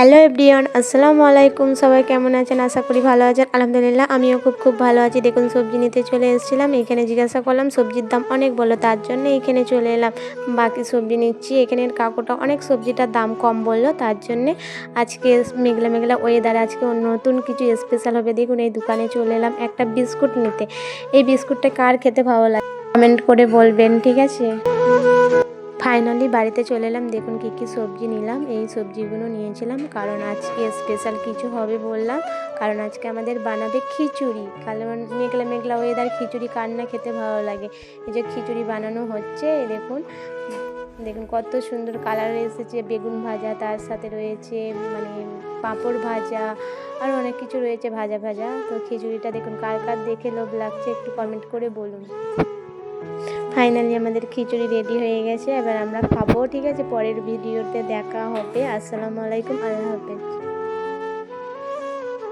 Hello everyone, আসসালামু আলাইকুম। সবাই কেমন আছেন? আশা করি ভালো আছেন। আলহামদুলিল্লাহ আমিও খুব ভালো আছি। দেখুন সবজি নিতে চলে এসেছিলাম। এখানে জিজ্ঞাসা করলাম সবজির দাম অনেক বললো, তার জন্য এখানে চলে এলাম। বাকি সবজি নিচ্ছি। এখানের কাকুটা অনেক সবজিটার দাম কম বললো, তার জন্যে আজকে মেঘলা মেঘলা ওয়েদার, আজকে নতুন কিছু স্পেশাল হবে। দেখুন এই দোকানে চলে এলাম একটা বিস্কুট নিতে। এই বিস্কুটটা কার খেতে ভালো লাগে কমেন্ট করে বলবেন, ঠিক আছে? ফাইনালি বাড়িতে চলে এলাম। দেখুন কী সবজি নিলাম। এই সবজিগুলো নিয়েছিলাম কারণ আজকে স্পেশাল কিছু হবে বললাম, কারণ আজকে আমাদের বানাবে খিচুড়ি। কারণ মেঘলা মেঘলা ওয়েদার, খিচুড়ি কার না খেতে ভালো লাগে। এই যে খিচুড়ি বানানো হচ্ছে, দেখুন দেখুন কত সুন্দর কালার এসেছে। বেগুন ভাজা, তার সাথে রয়েছে মানে পাঁপড় ভাজা, আর অনেক কিছু রয়েছে ভাজা ভাজা। তো খিচুড়িটা দেখুন কার কার দেখে লোভ লাগছে একটু কমেন্ট করে বলুন। ফাইনালি আমাদের খিচুড়ি রেডি হয়ে গেছে, এবার আমরা খাবো, ঠিক আছে? পরের ভিডিওতে দেখা হবে। আসসালামু আলাইকুম, আল্লাহ হাফেজ।